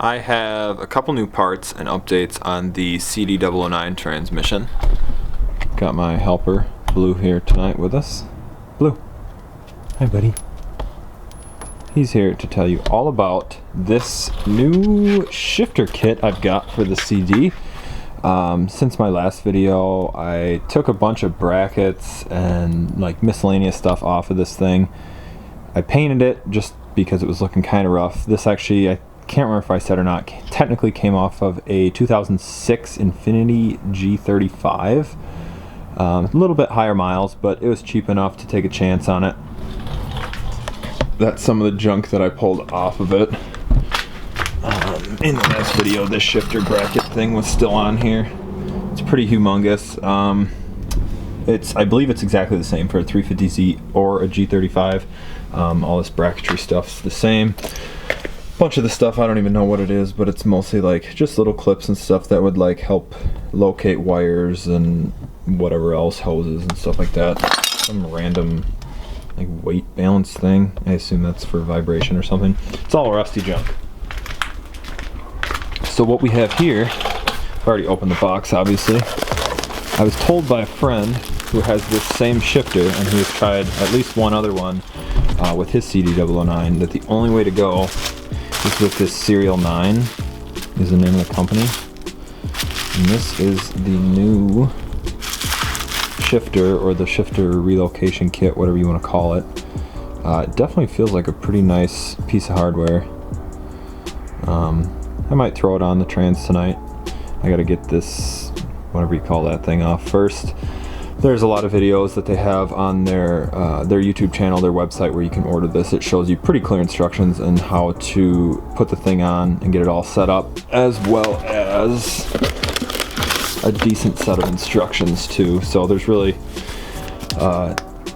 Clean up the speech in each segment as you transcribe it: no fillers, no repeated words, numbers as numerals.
I have a couple new parts and updates on the CD009 transmission. Got my helper, Blue, here tonight with us. Blue. Hi, buddy. He's here to tell you all about this new shifter kit I've got for the CD. Since my last video, I took a bunch of brackets and like miscellaneous stuff off of this thing. I painted it just because it was looking kind of rough. This actually, I can't remember if I said or not, technically came off of a 2006 Infiniti G35. A little bit higher miles, but it was cheap enough to take a chance on it. That's some of the junk that I pulled off of it. In the last video, this shifter bracket thing was still on here. It's pretty humongous. I believe it's exactly the same for a 350Z or a G35. All this bracketry stuff's the same. Bunch of the stuff, I don't even know what it is, but it's mostly like just little clips and stuff that would like help locate wires and whatever else, hoses and stuff like that. Some random like weight balance thing. I assume that's for vibration or something. It's all rusty junk. So what we have here, I've already opened the box obviously. I was told by a friend who has this same shifter and who has tried at least one other one with his CD009 that the only way to go is with this SerialNine is the name of the company. And this is the new shifter, or the shifter relocation kit, whatever you want to call it. It definitely feels like a pretty nice piece of hardware. I might throw it on the trans tonight. I gotta get this, whatever you call that thing, off first. There's a lot of videos that they have on their YouTube channel, their website, where you can order this. It shows you pretty clear instructions on how to put the thing on and get it all set up, as well as a decent set of instructions too. So there's really,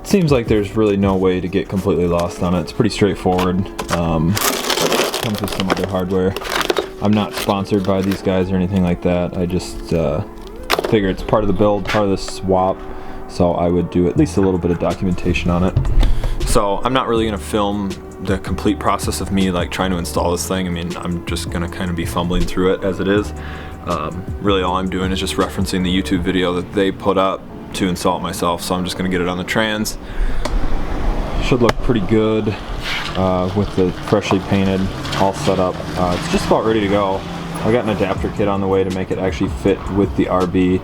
seems like there's really no way to get completely lost on it. It's pretty straightforward. Comes with some other hardware. I'm not sponsored by these guys or anything like that. I just figure it's part of the build, part of the swap, so I would do at least a little bit of documentation on it. So I'm not really going to film the complete process of me like trying to install this thing. I mean, I'm just going to kind of be fumbling through it as it is. Really all I'm doing is just referencing the YouTube video that they put up to install it myself, so I'm just going to get it on the trans. Should look pretty good with the freshly painted, all set up. It's just about ready to go. I got an adapter kit on the way to make it actually fit with the RB.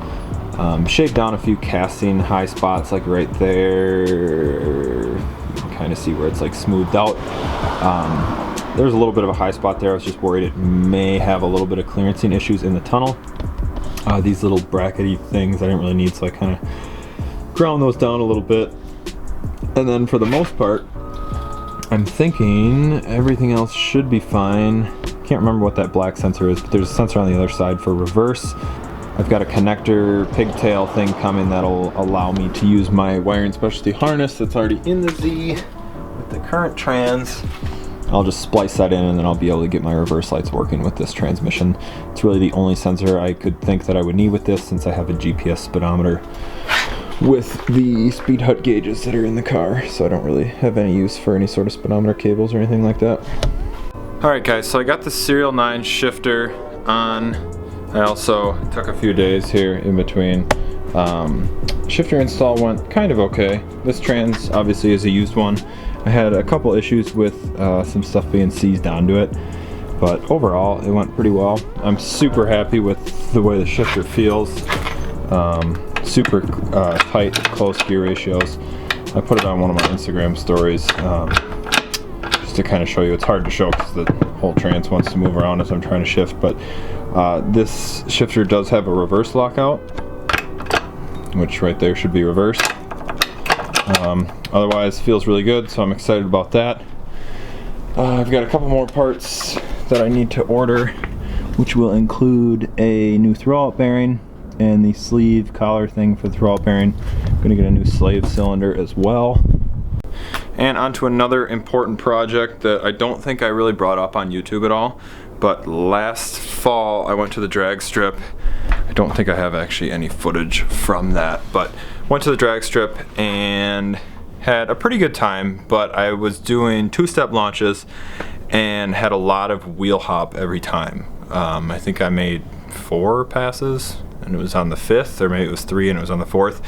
Shaved down a few casting high spots, like right there. You can kind of see where it's like smoothed out. There's a little bit of a high spot there. I was just worried it may have a little bit of clearancing issues in the tunnel. These little brackety things I didn't really need, so I kind of ground those down a little bit. And then for the most part, I'm thinking everything else should be fine. Can't remember what that black sensor is, but there's a sensor on the other side for reverse. I've got a connector pigtail thing coming that'll allow me to use my wiring specialty harness that's already in the Z with the current trans. I'll just splice that in and then I'll be able to get my reverse lights working with this transmission. It's really the only sensor I could think that I would need with this, since I have a GPS speedometer with the speed hut gauges that are in the car, so I don't really have any use for any sort of speedometer cables or anything like that. Alright guys, so I got the SerialNine shifter on. I also took a few days here in between. Shifter install went kind of okay. This trans obviously is a used one. I had a couple issues with some stuff being seized onto it, but overall it went pretty well. I'm super happy with the way the shifter feels. Super tight, close gear ratios. I put it on one of my Instagram stories just to kind of show you. It's hard to show because the whole trans wants to move around as I'm trying to shift, but this shifter does have a reverse lockout, which right there should be reversed. Otherwise feels really good, so I'm excited about that. I've got a couple more parts that I need to order, which will include a new throwout bearing and the sleeve collar thing for the throwout bearing. I'm going to get a new slave cylinder as well. And onto another important project that I don't think I really brought up on YouTube at all, but last fall I went to the drag strip. I don't think I have actually any footage from that, but went to the drag strip and had a pretty good time, but I was doing two-step launches and had a lot of wheel hop every time. I think I made 4 passes and it was on the 5th, or maybe it was 3 and it was on the 4th.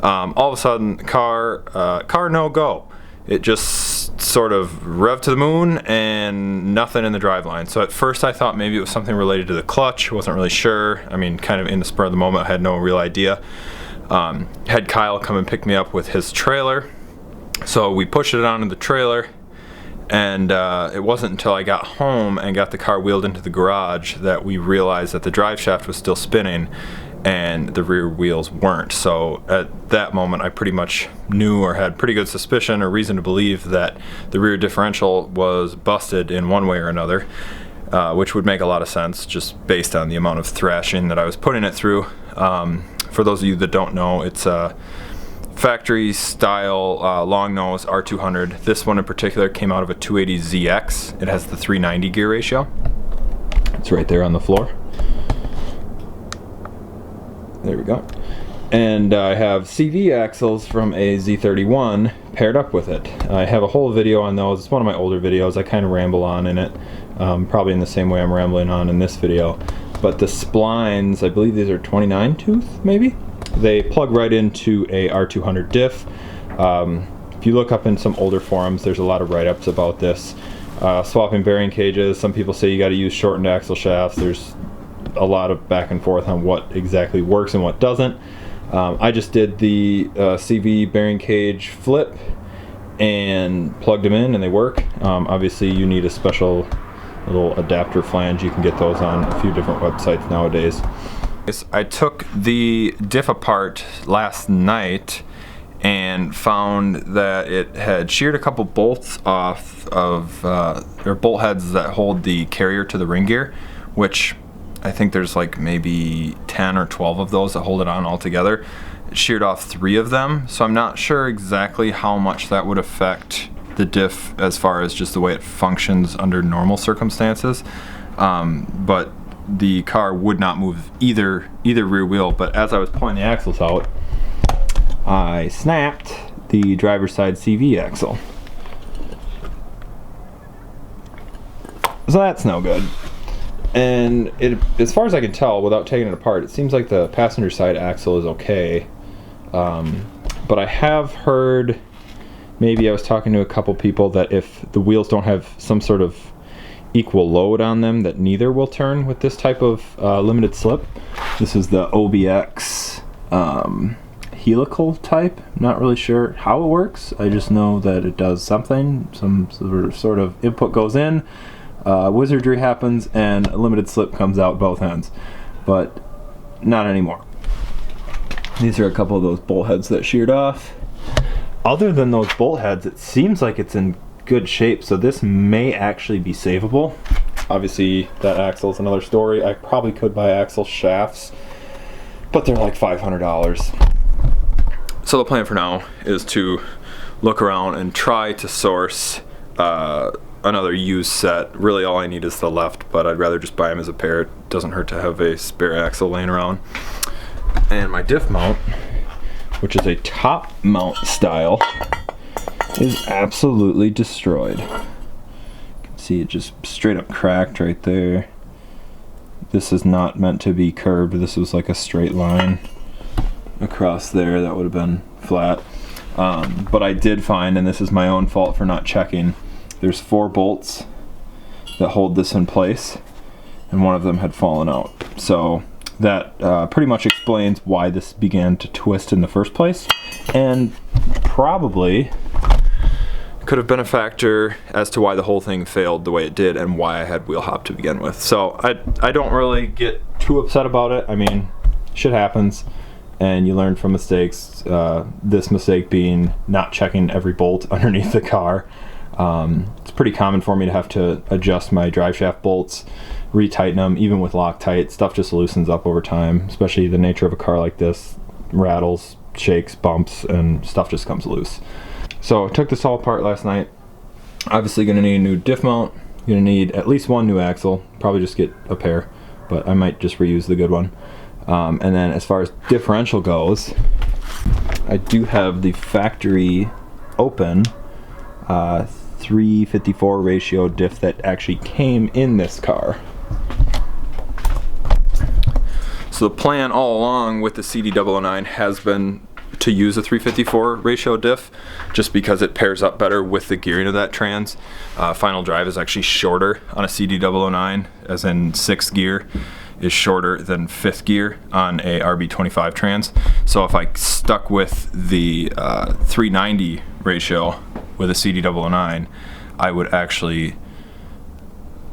All of a sudden, car no go. It just sort of revved to the moon and nothing in the driveline. So at first I thought maybe it was something related to the clutch. Wasn't really sure. I mean, kind of in the spur of the moment, I had no real idea. Had Kyle come and pick me up with his trailer. So we pushed it onto the trailer, and it wasn't until I got home and got the car wheeled into the garage that we realized that the drive shaft was still spinning and the rear wheels weren't. So at that moment I pretty much knew, or had pretty good suspicion or reason to believe, that the rear differential was busted in one way or another, which would make a lot of sense just based on the amount of thrashing that I was putting it through. For those of you that don't know, it's a factory style Longnose R200. This one in particular came out of a 280ZX. It has the 390 gear ratio. It's right there on the floor. There we go. And I have CV axles from a Z31 paired up with it. I have a whole video on those. It's one of my older videos. I kind of ramble on in it, probably in the same way I'm rambling on in this video. But the splines, I believe these are 29 tooth, maybe? They plug right into a R200 diff. If you look up in some older forums, there's a lot of write-ups about this. Swapping bearing cages, some people say you got to use shortened axle shafts. There's a lot of back and forth on what exactly works and what doesn't. I just did the CV bearing cage flip and plugged them in and they work. Obviously you need a special little adapter flange. You can get those on a few different websites nowadays. I took the diff apart last night and found that it had sheared a couple bolts off of, or bolt heads that hold the carrier to the ring gear, which I think there's like maybe 10 or 12 of those that hold it on altogether. It sheared off 3 of them, so I'm not sure exactly how much that would affect the diff as far as just the way it functions under normal circumstances. But the car would not move either rear wheel. But as I was pulling the axles out, I snapped the driver's side CV axle. So that's no good. And it, as far as I can tell, without taking it apart, it seems like the passenger side axle is okay. But I have heard, maybe I was talking to a couple people, that if the wheels don't have some sort of equal load on them, that neither will turn with this type of limited slip. This is the OBX helical type. Not really sure how it works. I just know that it does something. Some sort of input goes in. Wizardry happens and a limited slip comes out both ends, but not anymore. These are a couple of those bolt heads that sheared off. Other than those bolt heads, it seems like it's in good shape, so this may actually be savable. Obviously that axle is another story. I probably could buy axle shafts, but they're like $500. So the plan for now is to look around and try to source another used set. Really all I need is the left, but I'd rather just buy them as a pair. It doesn't hurt to have a spare axle laying around. And my diff mount, which is a top mount style, is absolutely destroyed. You can see it just straight up cracked right there. This is not meant to be curved. This was like a straight line across there. That would have been flat. But I did find, and this is my own fault for not checking, there's 4 bolts that hold this in place, and one of them had fallen out. So that pretty much explains why this began to twist in the first place, and probably could have been a factor as to why the whole thing failed the way it did and why I had wheel hop to begin with. So I don't really get too upset about it. I mean, shit happens and you learn from mistakes. This mistake being not checking every bolt underneath the car. It's pretty common for me to have to adjust my driveshaft bolts, retighten them. Even with Loctite, stuff just loosens up over time, especially the nature of a car like this. Rattles, shakes, bumps, and stuff just comes loose. So I took this all apart last night. Obviously gonna need a new diff mount. You're gonna need at least one new axle. Probably just get a pair, but I might just reuse the good one. And then as far as differential goes, I do have the factory open 354 ratio diff that actually came in this car. So the plan all along with the CD009 has been to use a 354 ratio diff, just because it pairs up better with the gearing of that trans. Final drive is actually shorter on a CD009, as in 6th gear is shorter than 5th gear on a RB25 trans. So if I stuck with the 390 ratio with a CD009, I would actually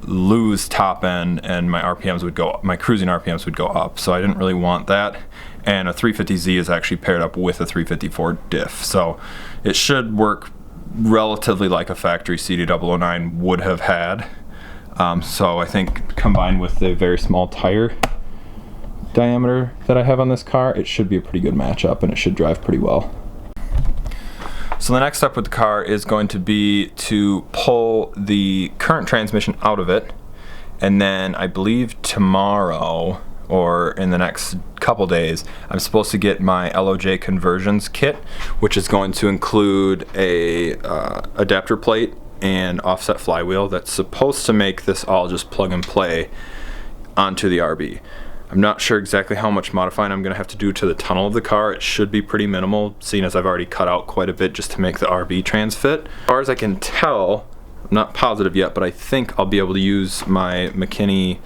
lose top end and my RPMs would go up, my cruising RPMs would go up. So I didn't really want that. And a 350Z is actually paired up with a 354 diff. So it should work relatively like a factory CD009 would have had. So I think combined with the very small tire diameter that I have on this car, it should be a pretty good matchup and it should drive pretty well. So the next step with the car is going to be to pull the current transmission out of it, and then I believe tomorrow or in the next couple days I'm supposed to get my LOJ Conversions kit, which is going to include a adapter plate and offset flywheel that's supposed to make this all just plug and play onto the RB. I'm not sure exactly how much modifying I'm going to have to do to the tunnel of the car. It should be pretty minimal, seeing as I've already cut out quite a bit just to make the RB trans fit. As far as I can tell, I'm not positive yet, but I think I'll be able to use my McKinney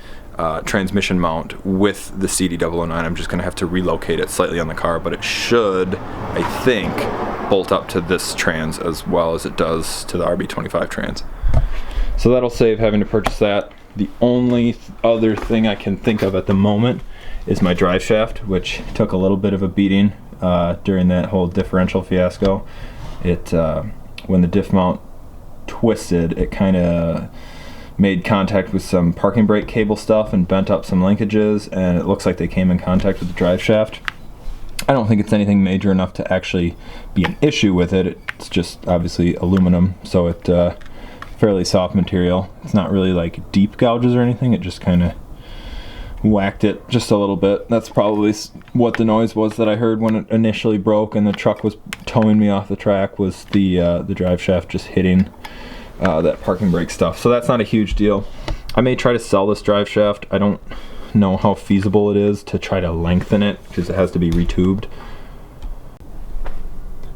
transmission mount with the CD009. I'm just going to have to relocate it slightly on the car, but it should, I think, bolt up to this trans as well as it does to the RB25 trans. So that'll save having to purchase that. The only other thing I can think of at the moment is my drive shaft, which took a little bit of a beating during that whole differential fiasco. When the diff mount twisted, it kind of made contact with some parking brake cable stuff and bent up some linkages, and it looks like they came in contact with the drive shaft. I don't think it's anything major enough to actually be an issue with it. It's just obviously aluminum, so it fairly soft material. It's not really like deep gouges or anything. It just kind of whacked it just a little bit. That's probably what the noise was that I heard when it initially broke and the truck was towing me off the track, was the drive shaft just hitting that parking brake stuff. So that's not a huge deal. I may try to sell this drive shaft. I don't know how feasible it is to try to lengthen it because it has to be retubed.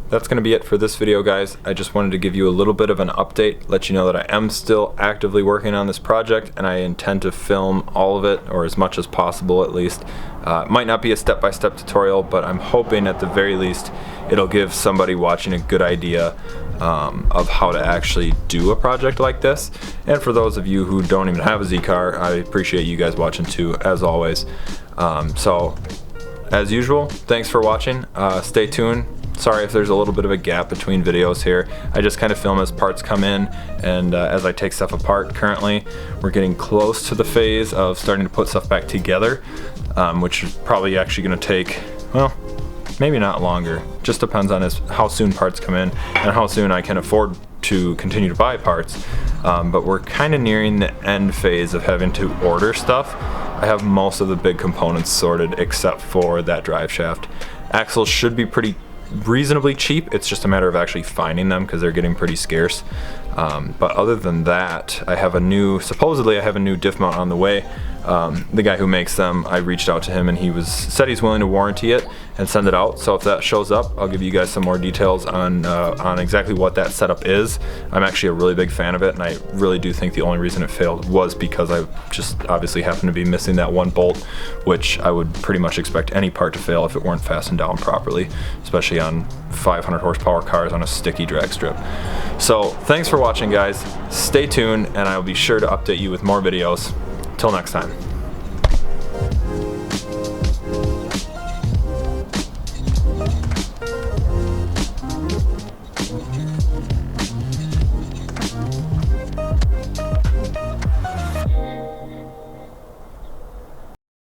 That's going to be it for this video, guys. I just wanted to give you a little bit of an update, let you know that I am still actively working on this project and I intend to film all of it, or as much as possible at least. It might not be a step-by-step tutorial, but I'm hoping at the very least it'll give somebody watching a good idea of how to actually do a project like this. And for those of you who don't even have a Z car, I appreciate you guys watching too, as always. So as usual, thanks for watching. Stay tuned. Sorry if there's a little bit of a gap between videos here. I just kind of film as parts come in and as I take stuff apart. Currently, we're getting close to the phase of starting to put stuff back together, which is probably actually going to take, well, maybe not longer. Just depends on how soon parts come in and how soon I can afford to continue to buy parts. But we're kind of nearing the end phase of having to order stuff. I have most of the big components sorted except for that drive shaft. Axles should be reasonably cheap. It's just a matter of actually finding them because they're getting pretty scarce. But other than that, supposedly I have a new diff mount on the way. The guy who makes them, I reached out to him and he said he's willing to warranty it and send it out. So if that shows up, I'll give you guys some more details on exactly what that setup is. I'm actually a really big fan of it, and I really do think the only reason it failed was because I just obviously happened to be missing that one bolt, which I would pretty much expect any part to fail if it weren't fastened down properly, especially on 500 horsepower cars on a sticky drag strip. So thanks for watching, guys. Stay tuned and I'll be sure to update you with more videos. Till next time.